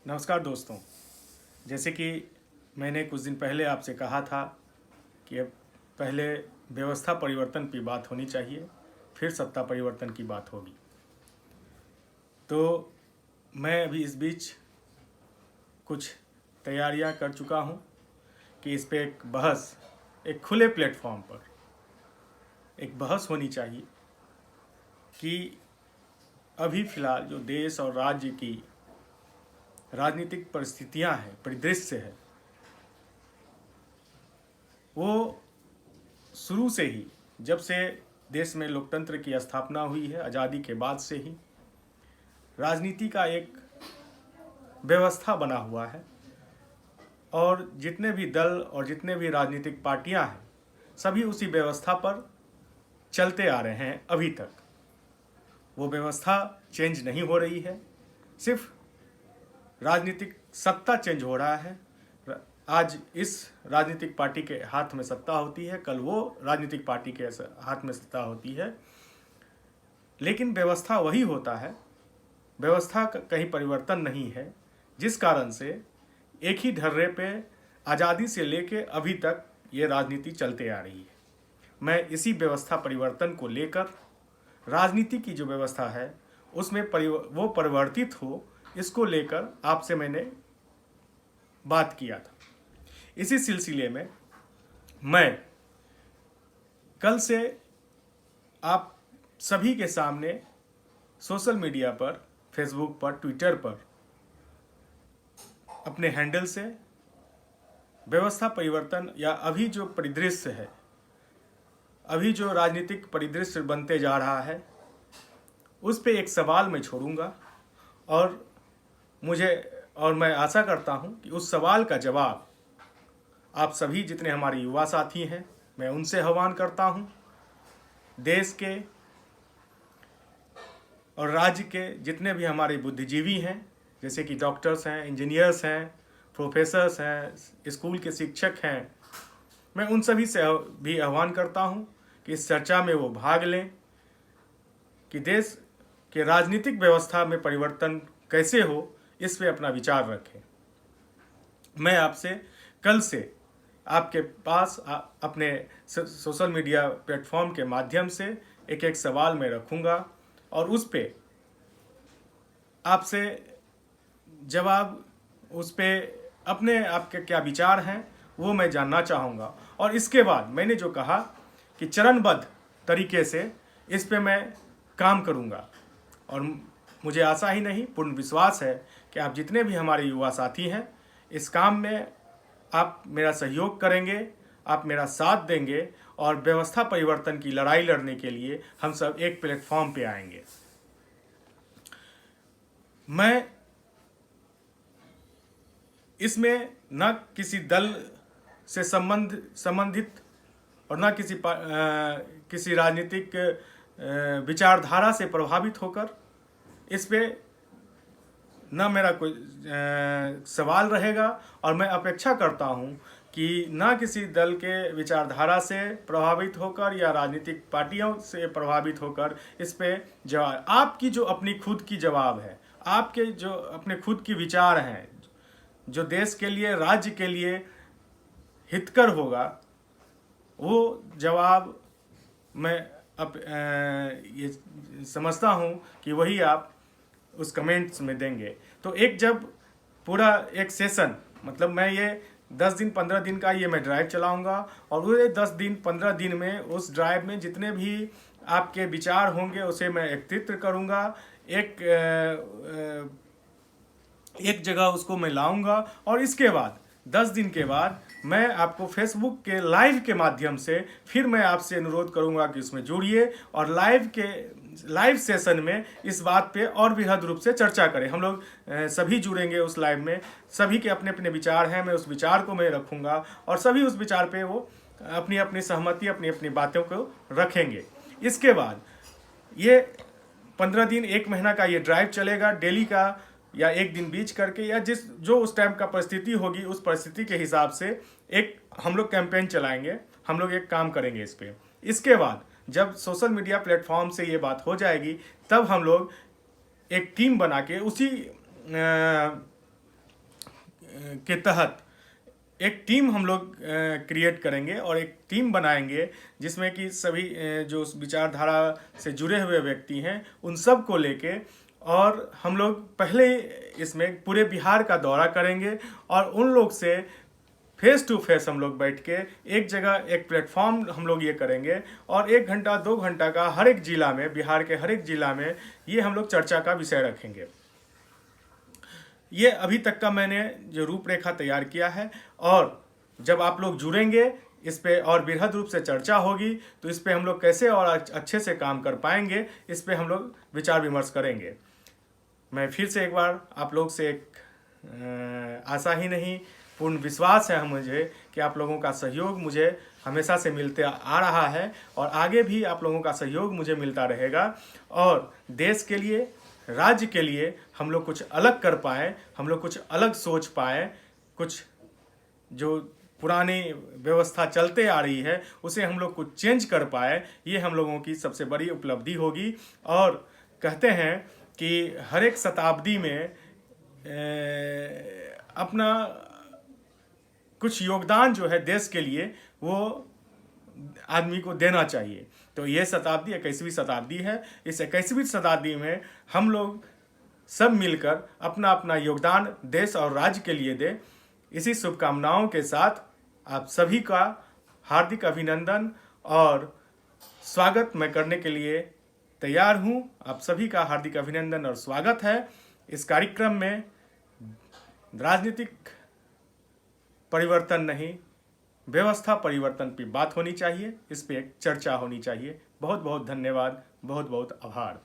नमस्कार दोस्तों। जैसे कि मैंने कुछ दिन पहले आपसे कहा था कि अब पहले व्यवस्था परिवर्तन की बात होनी चाहिए, फिर सत्ता परिवर्तन की बात होगी। तो मैं अभी इस बीच कुछ तैयारियां कर चुका हूं कि इस पे एक बहस, एक खुले प्लेटफॉर्म पर एक बहस होनी चाहिए कि अभी फ़िलहाल जो देश और राज्य की राजनीतिक परिस्थितियां हैं, परिदृश्य है, वो शुरू से ही, जब से देश में लोकतंत्र की स्थापना हुई है, आज़ादी के बाद से ही राजनीति का एक व्यवस्था बना हुआ है और जितने भी दल और जितने भी राजनीतिक पार्टियां हैं, सभी उसी व्यवस्था पर चलते आ रहे हैं। अभी तक वो व्यवस्था चेंज नहीं हो रही है, सिर्फ राजनीतिक सत्ता चेंज हो रहा है। आज इस राजनीतिक पार्टी के हाथ में सत्ता होती है, कल वो राजनीतिक पार्टी के हाथ में सत्ता होती है, लेकिन व्यवस्था वही होता है। व्यवस्था का कहीं परिवर्तन नहीं है, जिस कारण से एक ही ढर्रे पे आज़ादी से लेके अभी तक ये राजनीति चलते आ रही है। मैं इसी व्यवस्था परिवर्तन को लेकर राजनीति की जो व्यवस्था है उसमें वो परिवर्तित हो, इसको लेकर आपसे मैंने बात किया था। इसी सिलसिले में मैं कल से आप सभी के सामने सोशल मीडिया पर, फेसबुक पर, ट्विटर पर अपने हैंडल से व्यवस्था परिवर्तन या अभी जो परिदृश्य है, अभी जो राजनीतिक परिदृश्य बनते जा रहा है, उस पे एक सवाल मैं छोड़ूंगा और मैं आशा करता हूं कि उस सवाल का जवाब आप सभी जितने हमारे युवा साथी हैं, मैं उनसे आह्वान करता हूं। देश के और राज्य के जितने भी हमारे बुद्धिजीवी हैं, जैसे कि डॉक्टर्स हैं, इंजीनियर्स हैं, प्रोफेसर्स हैं, स्कूल के शिक्षक हैं, मैं उन सभी से भी आह्वान करता हूं कि इस चर्चा में वो भाग लें कि देश के राजनीतिक व्यवस्था में परिवर्तन कैसे हो, इस पे अपना विचार रखें। मैं आपसे कल से आपके पास अपने सोशल मीडिया प्लेटफॉर्म के माध्यम से एक एक सवाल मैं रखूंगा और उस पे आपसे जवाब, उस पे अपने आपके क्या विचार हैं वो मैं जानना चाहूँगा। और इसके बाद मैंने जो कहा कि चरणबद्ध तरीके से इस पे मैं काम करूँगा और मुझे आशा ही नहीं, पूर्ण विश्वास है कि आप जितने भी हमारे युवा साथी हैं, इस काम में आप मेरा सहयोग करेंगे, आप मेरा साथ देंगे और व्यवस्था परिवर्तन की लड़ाई लड़ने के लिए हम सब एक प्लेटफॉर्म पे आएंगे। मैं इसमें न किसी दल से संबंधित और न किसी राजनीतिक विचारधारा से प्रभावित होकर इस पे न मेरा कोई सवाल रहेगा और मैं अपेक्षा करता हूं कि न किसी दल के विचारधारा से प्रभावित होकर या राजनीतिक पार्टियों से प्रभावित होकर इस पे जवाब, आपकी जो अपनी खुद की जवाब है, आपके जो अपने खुद की विचार हैं, जो देश के लिए, राज्य के लिए हितकर होगा, वो जवाब मैं ये समझता हूं कि वही आप उस कमेंट्स में देंगे। तो एक जब पूरा एक सेशन, मतलब मैं ये 10 दिन 15 दिन का ये मैं ड्राइव चलाऊंगा और वो 10 दिन 15 दिन में उस ड्राइव में जितने भी आपके विचार होंगे उसे मैं एकत्रित करूंगा, एक जगह उसको मैं लाऊंगा और इसके बाद 10 दिन के बाद मैं आपको फेसबुक के लाइव के माध्यम से फिर मैं आपसे अनुरोध करूंगा कि उसमें जुड़िए और लाइव सेशन में इस बात पे और बृहद रूप से चर्चा करें। हम लोग सभी जुड़ेंगे उस लाइव में, सभी के अपने अपने विचार हैं, मैं उस विचार को मैं रखूंगा और सभी उस विचार पे वो अपनी अपनी सहमति, अपनी अपनी बातों को रखेंगे। इसके बाद ये 15 दिन, 1 महीना का ये ड्राइव चलेगा, डेली का या एक दिन बीच करके या जो उस टाइम का परिस्थिति होगी उस परिस्थिति के हिसाब से एक हम लोग कैंपेन चलाएंगे, हम लोग एक काम करेंगे इस पे। इसके बाद जब सोशल मीडिया प्लेटफॉर्म से ये बात हो जाएगी, तब हम लोग एक टीम बना के उसी के तहत एक टीम हम लोग क्रिएट करेंगे और एक टीम बनाएंगे जिसमें कि सभी जो विचारधारा से जुड़े हुए व्यक्ति हैं उन सब को लेके, और हम लोग पहले इसमें पूरे बिहार का दौरा करेंगे और उन लोग से फेस टू फेस हम लोग बैठ के एक जगह एक प्लेटफॉर्म हम लोग ये करेंगे और 1 घंटा 2 घंटा का हर एक जिला में, बिहार के हर एक जिला में ये हम लोग चर्चा का विषय रखेंगे। ये अभी तक का मैंने जो रूपरेखा तैयार किया है, और जब आप लोग जुड़ेंगे इस पे और बृहद रूप से चर्चा होगी तो इस पे हम लोग कैसे और अच्छे से काम कर पाएंगे, इस पे हम लोग विचार विमर्श करेंगे। मैं फिर से एक बार आप लोग से एक आशा ही नहीं पूर्ण विश्वास है मुझे कि आप लोगों का सहयोग मुझे हमेशा से मिलते आ रहा है और आगे भी आप लोगों का सहयोग मुझे मिलता रहेगा, और देश के लिए, राज्य के लिए हम लोग कुछ अलग कर पाएँ, हम लोग कुछ अलग सोच पाएँ, कुछ जो पुरानी व्यवस्था चलते आ रही है उसे हम लोग कुछ चेंज कर पाए, ये हम लोगों की सबसे बड़ी उपलब्धि होगी। और कहते हैं कि हर एक शताब्दी में अपना कुछ योगदान जो है देश के लिए वो आदमी को देना चाहिए। तो ये शताब्दी 21वीं शताब्दी है। इस 21वीं शताब्दी में हम लोग सब मिलकर अपना अपना योगदान देश और राज्य के लिए दें। इसी शुभकामनाओं के साथ आप सभी का हार्दिक अभिनंदन और स्वागत मैं करने के लिए तैयार हूं। आप सभी का हार्दिक अभिनंदन और स्वागत है। इस कार्यक्रम में राजनीतिक परिवर्तन नहीं, व्यवस्था परिवर्तन की बात होनी चाहिए, इस पे एक चर्चा होनी चाहिए। बहुत बहुत धन्यवाद, बहुत बहुत आभार।